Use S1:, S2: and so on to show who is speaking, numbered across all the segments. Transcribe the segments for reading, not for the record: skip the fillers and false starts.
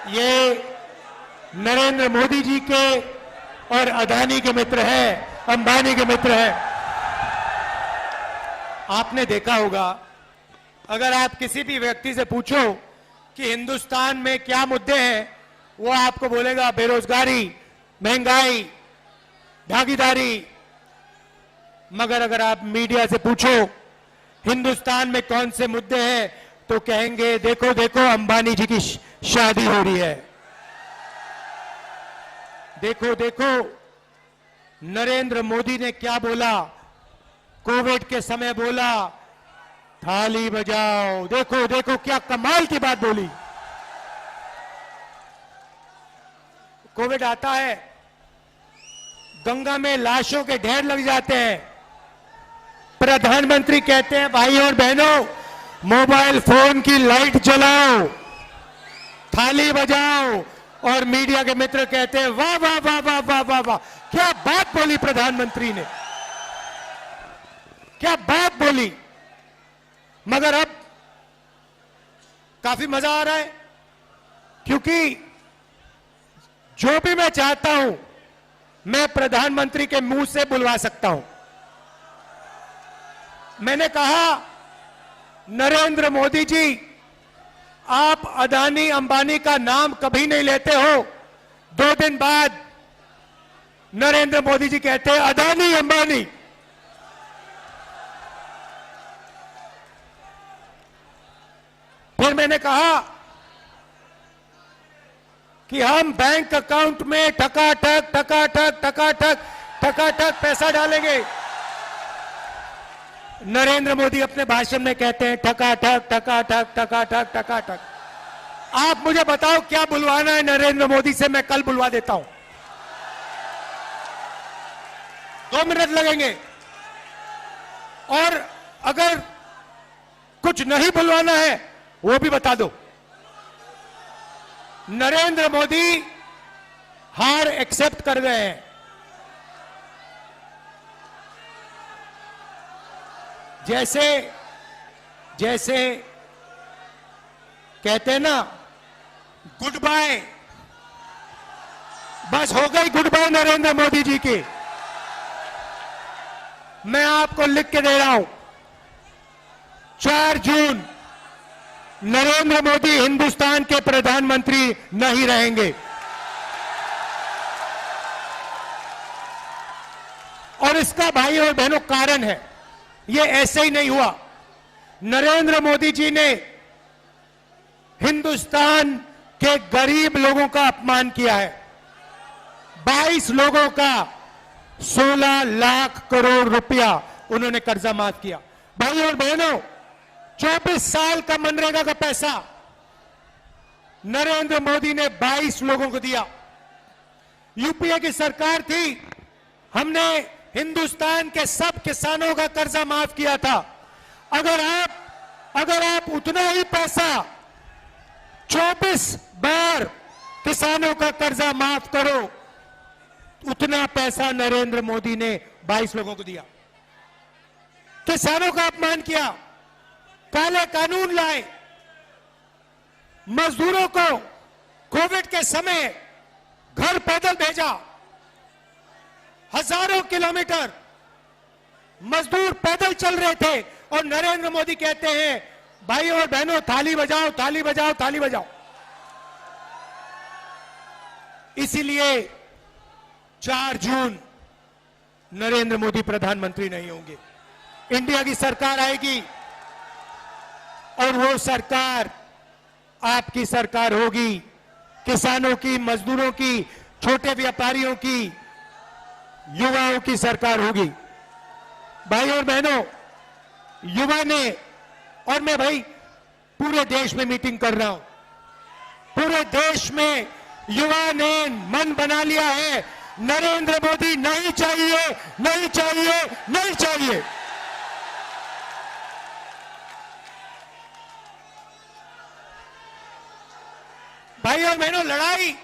S1: ये नरेंद्र मोदी जी के और अदानी के मित्र हैं, अंबानी के मित्र हैं। आपने देखा होगा, अगर आप किसी भी व्यक्ति से पूछो कि हिंदुस्तान में क्या मुद्दे हैं, वो आपको बोलेगा बेरोजगारी, महंगाई, भागीदारी। मगर अगर आप मीडिया से पूछो हिंदुस्तान में कौन से मुद्दे हैं, तो कहेंगे देखो देखो अंबानी जी की शादी हो रही है, देखो देखो नरेंद्र मोदी ने क्या बोला, कोविड के समय बोला थाली बजाओ, देखो देखो क्या कमाल की बात बोली। कोविड आता है, गंगा में लाशों के ढेर लग जाते हैं, प्रधानमंत्री कहते हैं भाई और बहनों मोबाइल फोन की लाइट जलाओ, थाली बजाओ, और मीडिया के मित्र कहते हैं वाह वाह वाह वाह वाह वाह वाह, क्या बात बोली प्रधानमंत्री ने, क्या बात बोली। मगर अब काफी मजा आ रहा है, क्योंकि जो भी मैं चाहता हूं मैं प्रधानमंत्री के मुंह से बुलवा सकता हूं। मैंने कहा नरेंद्र मोदी जी, आप अदानी अंबानी का नाम कभी नहीं लेते हो, 2 दिन बाद नरेंद्र मोदी जी कहते हैं अदानी अंबानी। फिर मैंने कहा कि हम बैंक अकाउंट में ठकाठक ठकाठक ठकाठक ठकाठक पैसा डालेंगे। नरेंद्र मोदी अपने भाषण में कहते हैं ठकाठक ठकाठक ठकाठक ठकाठक। आप मुझे बताओ क्या बुलवाना है नरेंद्र मोदी से, मैं कल बुलवा देता हूं, 2 मिनट लगेंगे। और अगर कुछ नहीं बुलवाना है वो भी बता दो। नरेंद्र मोदी हार एक्सेप्ट कर गए हैं। जैसे जैसे कहते हैं ना गुड बाय, बस हो गई गुड बाय नरेंद्र मोदी जी की। मैं आपको लिख के दे रहा हूं, 4 जून नरेंद्र मोदी हिंदुस्तान के प्रधानमंत्री नहीं रहेंगे। और इसका भाई और बहनों कारण है, ये ऐसे ही नहीं हुआ। नरेंद्र मोदी जी ने हिंदुस्तान के गरीब लोगों का अपमान किया है। 22 लोगों का 16 लाख करोड़ रुपया उन्होंने कर्जा माफ किया। भाई और बहनों, 24 साल का मनरेगा का पैसा नरेंद्र मोदी ने 22 लोगों को दिया। यूपीए की सरकार थी, हमने हिंदुस्तान के सब किसानों का कर्जा माफ किया था। अगर आप उतना ही पैसा 24 बार किसानों का कर्जा माफ करो, उतना पैसा नरेंद्र मोदी ने 22 लोगों को दिया। किसानों का अपमान किया, काले कानून लाए, मजदूरों को कोविड के समय घर पैदल भेजा, हजारों किलोमीटर मजदूर पैदल चल रहे थे, और नरेंद्र मोदी कहते हैं भाई और बहनों थाली बजाओ थाली बजाओ थाली बजाओ। इसीलिए 4 जून नरेंद्र मोदी प्रधानमंत्री नहीं होंगे, इंडिया की सरकार आएगी, और वो सरकार आपकी सरकार होगी, किसानों की, मजदूरों की, छोटे व्यापारियों की, युवाओं की सरकार होगी। भाई और बहनों, युवा ने, और मैं भाई पूरे देश में मीटिंग कर रहा हूं, पूरे देश में युवा ने मन बना लिया है नरेंद्र मोदी नहीं चाहिए, नहीं चाहिए, नहीं चाहिए। भाई और बहनों, लड़ाई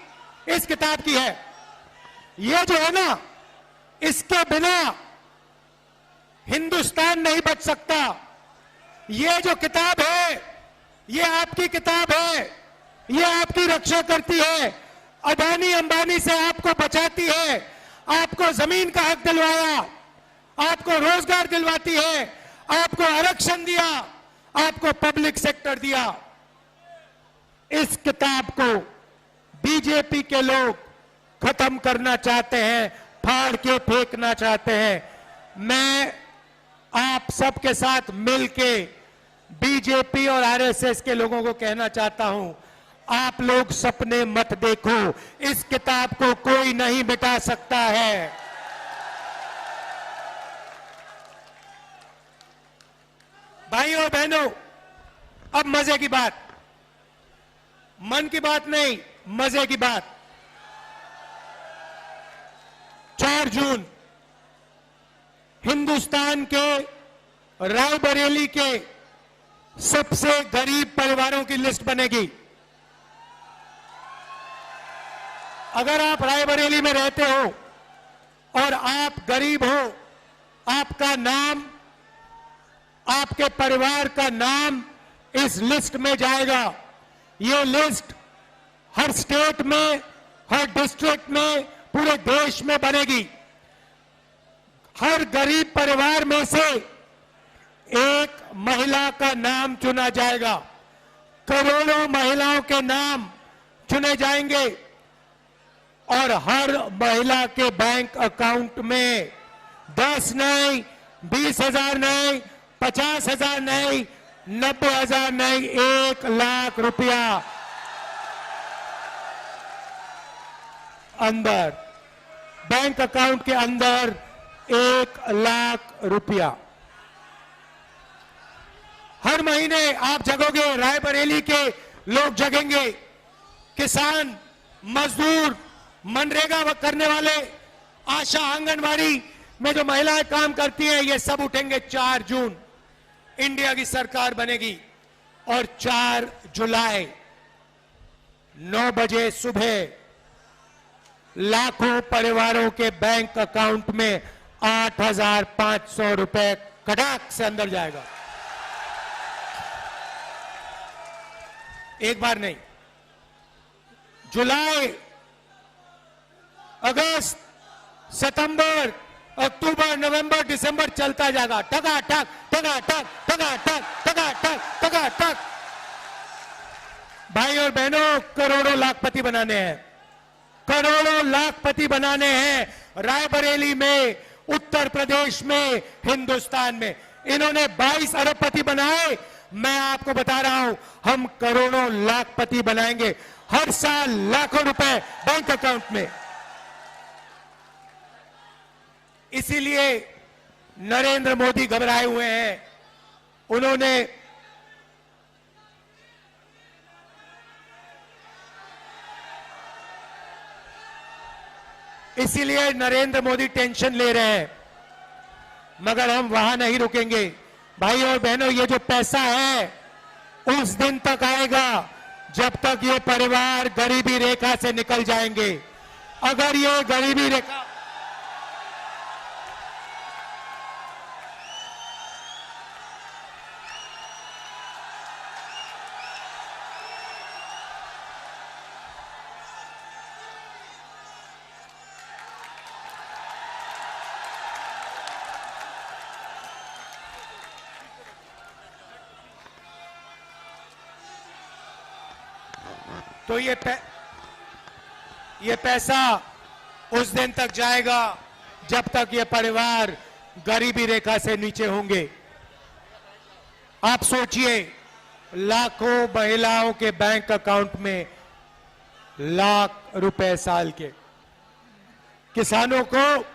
S1: इस किताब की है। ये जो है ना, इसके बिना हिंदुस्तान नहीं बच सकता। ये जो किताब है, ये आपकी किताब है, ये आपकी रक्षा करती है, अदानी अंबानी से आपको बचाती है, आपको जमीन का हक दिलवाया, आपको रोजगार दिलवाती है, आपको आरक्षण दिया, आपको पब्लिक सेक्टर दिया। इस किताब को बीजेपी के लोग खत्म करना चाहते हैं, फाड़ के फेंकना चाहते हैं। मैं आप सबके साथ मिलके बीजेपी और आरएसएस के लोगों को कहना चाहता हूं, आप लोग सपने मत देखो, इस किताब को कोई नहीं मिटा सकता है। भाइयों बहनों, अब मजे की बात, मन की बात नहीं, मजे की बात। 4 जून हिंदुस्तान के रायबरेली के सबसे गरीब परिवारों की लिस्ट बनेगी। अगर आप रायबरेली में रहते हो और आप गरीब हो, आपका नाम, आपके परिवार का नाम इस लिस्ट में जाएगा। ये लिस्ट हर स्टेट में, हर डिस्ट्रिक्ट में, पूरे देश में बनेगी। हर गरीब परिवार में से एक महिला का नाम चुना जाएगा। करोड़ों महिलाओं के नाम चुने जाएंगे और हर महिला के बैंक अकाउंट में 10 नहीं, 20,000 नहीं, 50,000 नहीं, 90,000 नहीं, 1 लाख रुपया अंदर, बैंक अकाउंट के अंदर 1 लाख रुपया। हर महीने आप जगोगे, रायबरेली के लोग जगेंगे, किसान, मजदूर, मनरेगा करने वाले, आशा आंगनवाड़ी में जो महिलाएं काम करती हैं, ये सब उठेंगे। 4 जून इंडिया की सरकार बनेगी और 4 जुलाई 9 बजे सुबह लाखों परिवारों के बैंक अकाउंट में 8,500 रुपए कड़ाक से अंदर जाएगा। एक बार नहीं, जुलाई, अगस्त, सितंबर, अक्टूबर, नवंबर, दिसंबर चलता जाएगा। टका-टक, टका-टक, टका-टक, टका-टक, टका-टक। भाई और बहनों, करोड़ों लाखपति बनाने हैं, करोड़ों लाखपति बनाने हैं। रायबरेली में, उत्तर प्रदेश में, हिंदुस्तान में इन्होंने 22 अरबपति बनाए। मैं आपको बता रहा हूं, हम करोड़ों लाखपति बनाएंगे, हर साल लाखों रुपए बैंक अकाउंट में। इसीलिए नरेंद्र मोदी घबराए हुए हैं। उन्होंने इसीलिए नरेंद्र मोदी टेंशन ले रहे हैं, मगर हम वहां नहीं रुकेंगे। भाई और बहनों, ये जो पैसा है उस दिन तक आएगा जब तक ये परिवार गरीबी रेखा से निकल जाएंगे। अगर ये गरीबी रेखा तो ये पैसा उस दिन तक जाएगा जब तक ये परिवार गरीबी रेखा से नीचे होंगे। आप सोचिए, लाखों महिलाओं के बैंक अकाउंट में लाख रुपए साल के। किसानों को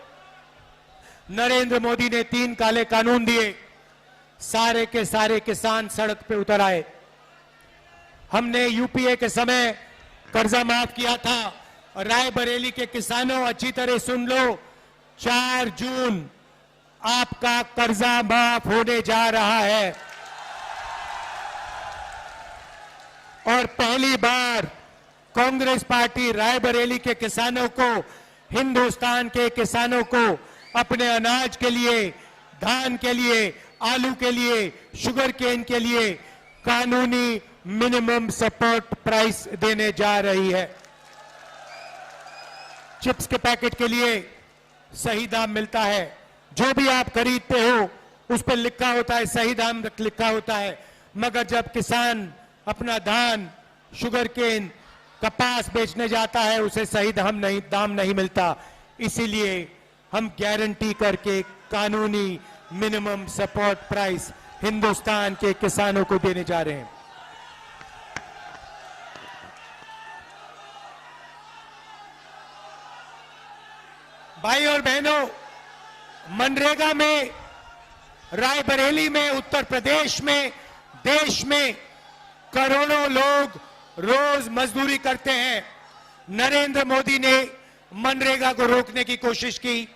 S1: नरेंद्र मोदी ने 3 काले कानून दिए, सारे के सारे किसान सड़क पे उतर आए। हमने यूपीए के समय कर्जा माफ किया था। रायबरेली के किसानों, अच्छी तरह सुन लो, 4 जून आपका कर्जा माफ होने जा रहा है और पहली बार कांग्रेस पार्टी रायबरेली के किसानों को, हिंदुस्तान के किसानों को अपने अनाज के लिए, धान के लिए, आलू के लिए, शुगर केन के लिए कानूनी मिनिमम सपोर्ट प्राइस देने जा रही है। चिप्स के पैकेट के लिए सही दाम मिलता है। जो भी आप खरीदते हो उस पर लिखा होता है, सही दाम लिखा होता है, मगर जब किसान अपना धान, शुगर केन, कपास बेचने जाता है उसे सही दाम नहीं मिलता। इसीलिए हम गारंटी करके कानूनी मिनिमम सपोर्ट प्राइस हिंदुस्तान के किसानों को देने जा रहे हैं। भाई और बहनों, मनरेगा में, रायबरेली में, उत्तर प्रदेश में, देश में करोड़ों लोग रोज मजदूरी करते हैं। नरेंद्र मोदी ने मनरेगा को रोकने की कोशिश की।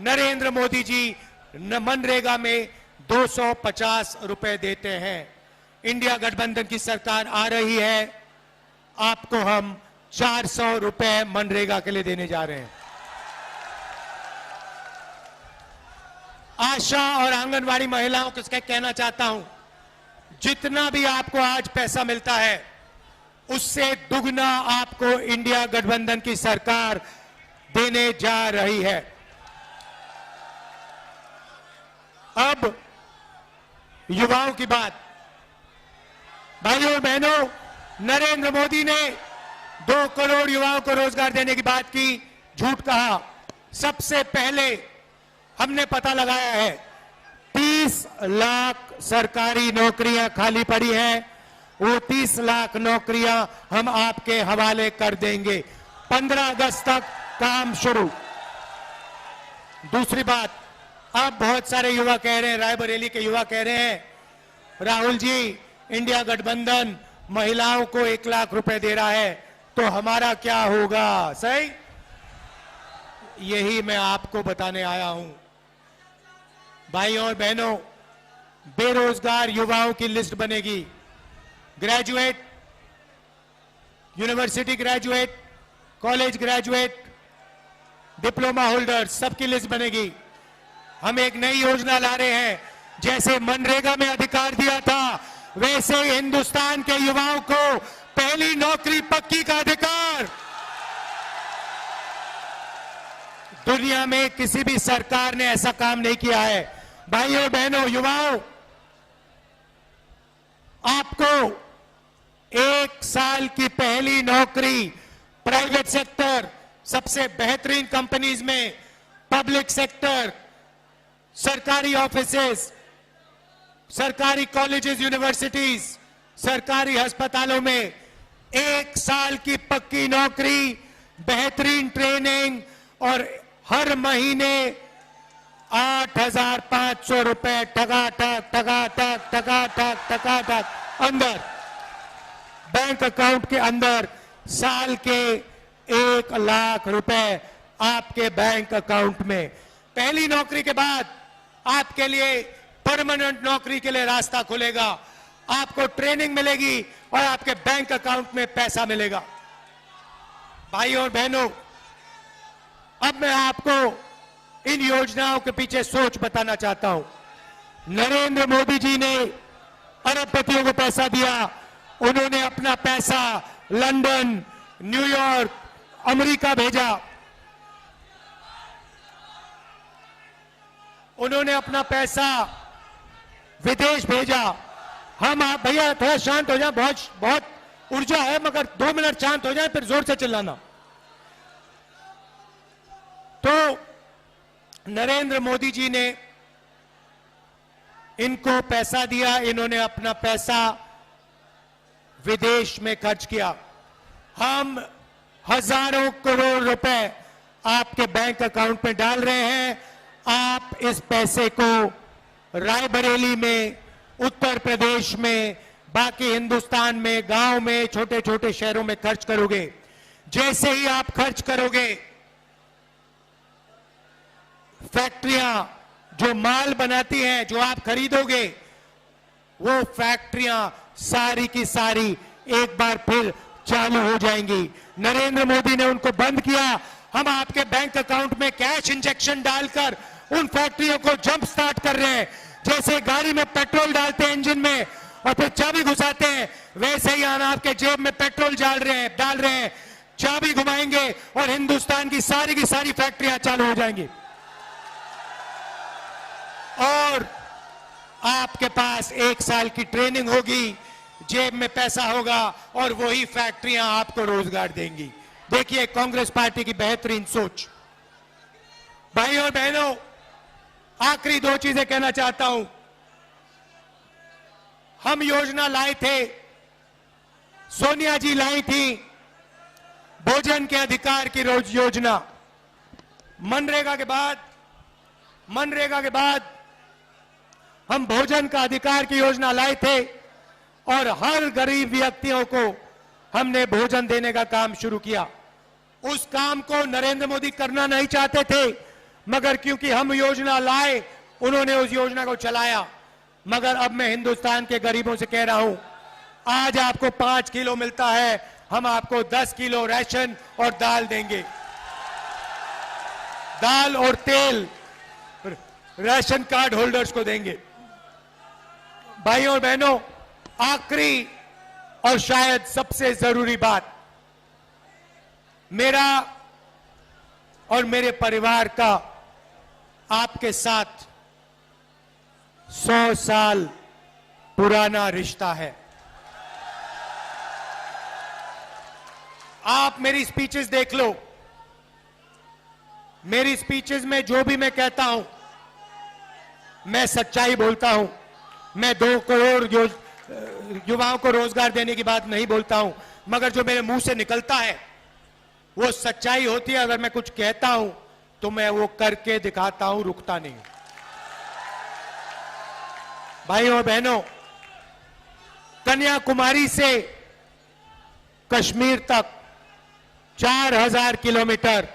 S1: नरेंद्र मोदी जी मनरेगा में 250 रुपए देते हैं। इंडिया गठबंधन की सरकार आ रही है, आपको हम 400 रुपए मनरेगा के लिए देने जा रहे हैं। आशा और आंगनवाड़ी महिलाओं को कहना चाहता हूं, जितना भी आपको आज पैसा मिलता है उससे दुगना आपको इंडिया गठबंधन की सरकार देने जा रही है। अब युवाओं की बात। भाइयों और बहनों, नरेंद्र मोदी ने 2 करोड़ युवाओं को रोजगार देने की बात की, झूठ कहा। सबसे पहले हमने पता लगाया है 30 लाख सरकारी नौकरियां खाली पड़ी हैं। वो 30 लाख नौकरियां हम आपके हवाले कर देंगे। 15 अगस्त तक काम शुरू। दूसरी बात, अब बहुत सारे युवा कह रहे हैं, रायबरेली के युवा कह रहे हैं, राहुल जी इंडिया गठबंधन महिलाओं को 1 लाख रुपए दे रहा है तो हमारा क्या होगा? सही, यही मैं आपको बताने आया हूं। भाइयों और बहनों, बेरोजगार युवाओं की लिस्ट बनेगी। Graduate, university graduate, college graduate, diploma holder, सबकी लिस्ट बनेगी। हम एक नई योजना ला रहे हैं। जैसे मनरेगा में अधिकार दिया था, वैसे हिंदुस्तान के युवाओं को पहली नौकरी पक्की का अधिकार। दुनिया में किसी भी सरकार ने ऐसा काम नहीं किया है। भाइयों बहनों, युवाओं, आपको 1 साल की पहली नौकरी प्राइवेट सेक्टर, सबसे बेहतरीन कंपनीज में, पब्लिक सेक्टर, सरकारी ऑफिसेस, सरकारी कॉलेजेस, यूनिवर्सिटीज, सरकारी अस्पतालों में 1 साल की पक्की नौकरी, बेहतरीन ट्रेनिंग और हर महीने 8,500 रुपए टकाटक अंदर बैंक अकाउंट के अंदर, साल के 1 लाख रुपए आपके बैंक अकाउंट में। पहली नौकरी के बाद आपके लिए परमानेंट नौकरी के लिए रास्ता खुलेगा। आपको ट्रेनिंग मिलेगी और आपके बैंक अकाउंट में पैसा मिलेगा। भाइयों और बहनों, अब मैं आपको इन योजनाओं के पीछे सोच बताना चाहता हूं। नरेंद्र मोदी जी ने अरबपतियों को पैसा दिया। उन्होंने अपना पैसा लंदन, न्यूयॉर्क, अमेरिका भेजा। उन्होंने अपना पैसा विदेश भेजा। हम, आप भैया थोड़ा शांत हो जाए, बहुत ऊर्जा है, मगर 2 मिनट शांत हो जाए फिर जोर से चिल्लाना। तो नरेंद्र मोदी जी ने इनको पैसा दिया, इन्होंने अपना पैसा विदेश में खर्च किया। हम हजारों करोड़ रुपए आपके बैंक अकाउंट में डाल रहे हैं। आप इस पैसे को रायबरेली में, उत्तर प्रदेश में, बाकी हिंदुस्तान में, गांव में, छोटे छोटे शहरों में खर्च करोगे। जैसे ही आप खर्च करोगे, फैक्ट्रियां जो माल बनाती हैं, जो आप खरीदोगे, वो फैक्ट्रियां सारी की सारी एक बार फिर चालू हो जाएंगी। नरेंद्र मोदी ने उनको बंद किया। हम आपके बैंक अकाउंट में कैश इंजेक्शन डालकर उन फैक्ट्रियों को जंप स्टार्ट कर रहे हैं। जैसे गाड़ी में पेट्रोल डालते हैं इंजन में, और फिर चाबी घुसाते हैं, वैसे ही हम आपके जेब में पेट्रोल डाल रहे हैं, चाबी घुमाएंगे और हिंदुस्तान की सारी फैक्ट्रियां चालू हो जाएंगी और आपके पास 1 साल की ट्रेनिंग होगी, जेब में पैसा होगा और वही फैक्ट्रियां आपको रोजगार देंगी। देखिए कांग्रेस पार्टी की बेहतरीन सोच। भाइयों और बहनों, आखिरी 2 चीजें कहना चाहता हूं। हम योजना लाए थे, सोनिया जी लाई थी भोजन के अधिकार की योजना। मनरेगा के बाद हम भोजन का अधिकार की योजना लाए थे और हर गरीब व्यक्तियों को हमने भोजन देने का काम शुरू किया। उस काम को नरेंद्र मोदी करना नहीं चाहते थे, मगर क्योंकि हम योजना लाए, उन्होंने उस योजना को चलाया। मगर अब मैं हिंदुस्तान के गरीबों से कह रहा हूं, आज आपको 5 किलो मिलता है, हम आपको 10 किलो राशन और दाल देंगे। दाल और तेल राशन कार्ड होल्डर्स को देंगे। भाइयों और बहनों, आखिरी और शायद सबसे जरूरी बात, मेरा और मेरे परिवार का आपके साथ 100 साल पुराना रिश्ता है। आप मेरी स्पीचेस देख लो, मेरी स्पीचेस में जो भी मैं कहता हूं, मैं सच्चाई बोलता हूं। मैं 2 करोड़ युवाओं को रोजगार देने की बात नहीं बोलता हूं, मगर जो मेरे मुंह से निकलता है वो सच्चाई होती है। अगर मैं कुछ कहता हूं तो मैं वो करके दिखाता हूं, रुकता नहीं। भाइयों और बहनों, कन्याकुमारी से कश्मीर तक 4000 किलोमीटर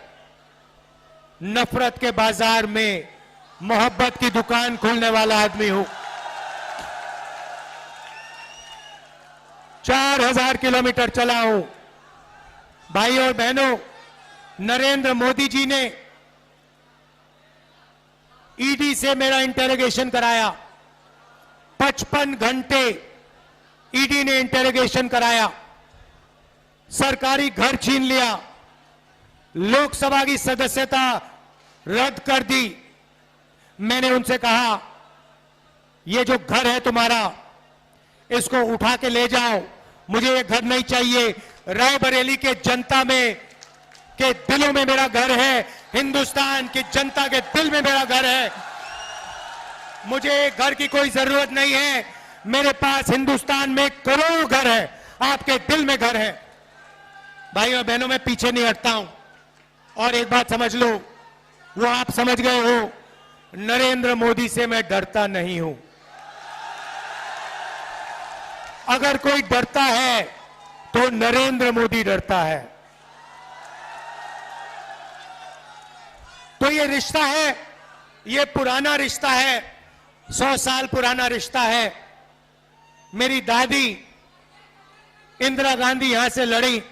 S1: नफरत के बाजार में मोहब्बत की दुकान खोलने वाला आदमी हूं। 4000 किलोमीटर चला हूं। भाइयों और बहनों, नरेंद्र मोदी जी ने ईडी से मेरा इंटेरोगेशन कराया। 55 घंटे ईडी ने इंटेरोगेशन कराया, सरकारी घर छीन लिया, लोकसभा की सदस्यता रद्द कर दी। मैंने उनसे कहा, ये जो घर है तुम्हारा, इसको उठा के ले जाओ, मुझे ये घर नहीं चाहिए। रायबरेली के जनता में के दिलों में मेरा घर है, हिंदुस्तान की जनता के दिल में मेरा घर है। मुझे घर की कोई जरूरत नहीं है। मेरे पास हिंदुस्तान में करोड़ों घर है, आपके दिल में घर है। भाइयों और बहनों, मैं पीछे नहीं हटता हूं। और एक बात समझ लो, वो आप समझ गए हो, नरेंद्र मोदी से मैं डरता नहीं हूं। अगर कोई डरता है तो नरेंद्र मोदी डरता है। तो ये रिश्ता है, ये पुराना रिश्ता है, 100 साल पुराना रिश्ता है। मेरी दादी इंदिरा गांधी यहां से लड़ी,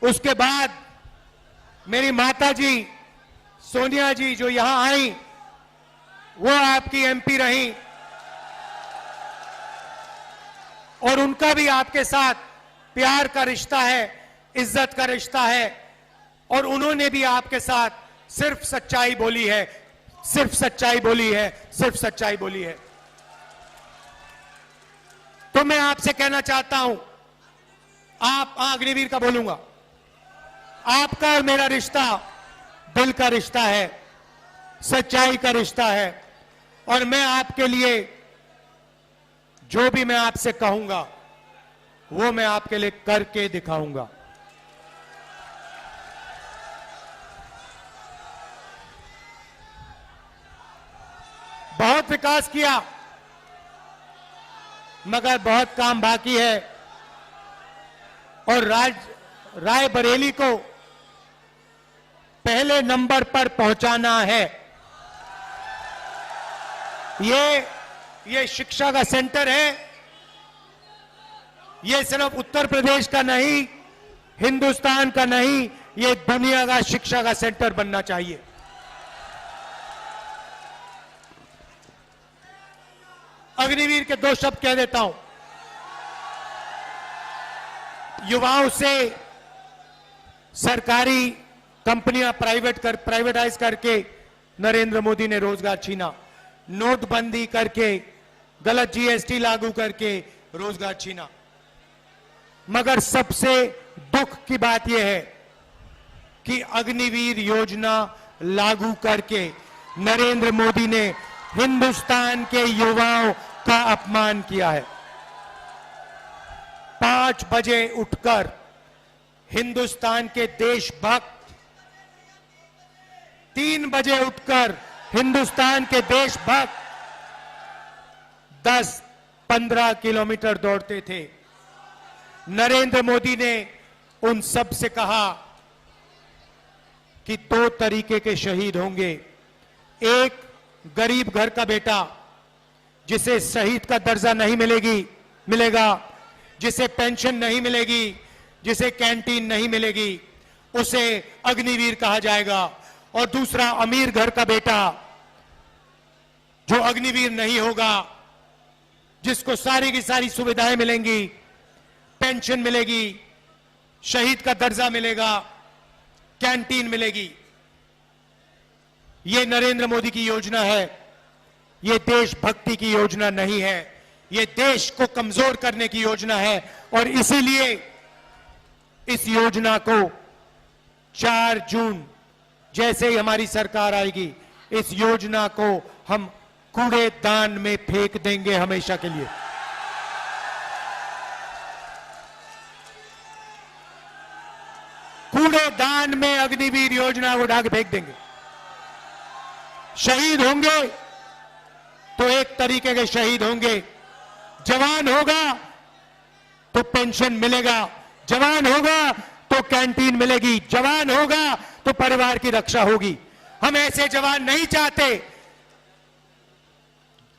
S1: उसके बाद मेरी माताजी सोनिया जी जो यहां आई, वो आपकी एमपी रही और उनका भी आपके साथ प्यार का रिश्ता है, इज्जत का रिश्ता है। और उन्होंने भी आपके साथ सिर्फ सच्चाई बोली है, सिर्फ सच्चाई बोली है, सिर्फ सच्चाई बोली है। तो मैं आपसे कहना चाहता हूं, आप अग्निवीर का बोलूंगा, आपका और मेरा रिश्ता दिल का रिश्ता है, सच्चाई का रिश्ता है। और मैं आपके लिए जो भी मैं आपसे कहूंगा वो मैं आपके लिए करके दिखाऊंगा। बहुत विकास किया, मगर बहुत काम बाकी है। और रायबरेली को पहले नंबर पर पहुंचाना है। ये शिक्षा का सेंटर है, ये सिर्फ उत्तर प्रदेश का नहीं, हिंदुस्तान का नहीं, ये दुनिया का शिक्षा का सेंटर बनना चाहिए। अग्निवीर के 2 शब्द कह देता हूं। युवाओं से सरकारी कंपनियां प्राइवेटाइज करके नरेंद्र मोदी ने रोजगार छीना। नोटबंदी करके, गलत जीएसटी लागू करके रोजगार छीना। मगर सबसे दुख की बात यह है कि अग्निवीर योजना लागू करके नरेंद्र मोदी ने हिंदुस्तान के युवाओं का अपमान किया है। 5 बजे उठकर हिंदुस्तान के देशभक्त, 3 बजे उठकर हिंदुस्तान के देशभक्त 10-15 किलोमीटर दौड़ते थे। नरेंद्र मोदी ने उन सब से कहा कि 2 तरीके के शहीद होंगे। एक, गरीब घर का बेटा जिसे शहीद का दर्जा नहीं मिलेगा, जिसे पेंशन नहीं मिलेगी, जिसे कैंटीन नहीं मिलेगी, उसे अग्निवीर कहा जाएगा। और दूसरा, अमीर घर का बेटा जो अग्निवीर नहीं होगा, जिसको सारी की सारी सुविधाएं मिलेंगी, पेंशन मिलेगी, शहीद का दर्जा मिलेगा, कैंटीन मिलेगी। ये नरेंद्र मोदी की योजना है। ये देशभक्ति की योजना नहीं है। ये देश को कमजोर करने की योजना है। और इसीलिए इस योजना को 4 जून जैसे ही हमारी सरकार आएगी, इस योजना को हम कूड़ेदान में फेंक देंगे हमेशा के लिए। कूड़ेदान में अग्निवीर योजना को डाल फेंक देंगे। शहीद होंगे तो एक तरीके के शहीद होंगे। जवान होगा तो पेंशन मिलेगा, जवान होगा तो कैंटीन मिलेगी, जवान होगा तो परिवार की रक्षा होगी। हम ऐसे जवान नहीं चाहते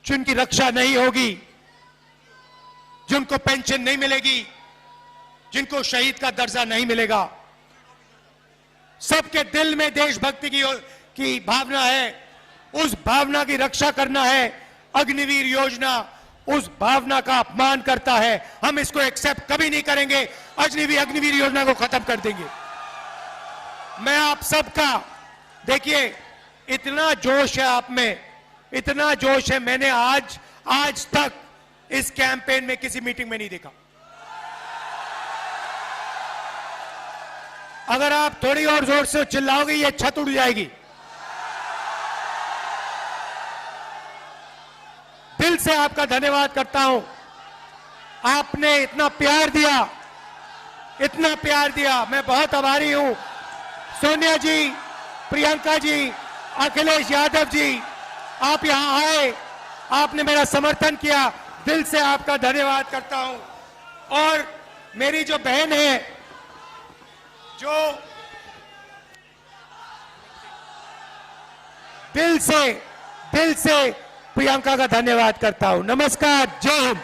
S1: जिनकी रक्षा नहीं होगी, जिनको पेंशन नहीं मिलेगी, जिनको शहीद का दर्जा नहीं मिलेगा। सबके दिल में देशभक्ति की भावना है। उस भावना की रक्षा करना है। अग्निवीर योजना उस भावना का अपमान करता है। हम इसको एक्सेप्ट कभी नहीं करेंगे। अग्निवीर योजना को खत्म कर देंगे। मैं आप सबका, देखिए इतना जोश है आप में, इतना जोश है, मैंने आज तक इस कैंपेन में किसी मीटिंग में नहीं देखा। अगर आप थोड़ी और जोर से चिल्लाओगे ये छत उड़ जाएगी। दिल से आपका धन्यवाद करता हूं। आपने इतना प्यार दिया, इतना प्यार दिया, मैं बहुत आभारी हूं। सोनिया जी, प्रियंका जी, अखिलेश यादव जी, आप यहां आए, आपने मेरा समर्थन किया, दिल से आपका धन्यवाद करता हूं। और मेरी जो बहन है, जो दिल से प्रियंका का धन्यवाद करता हूं। नमस्कार, जय हिंद।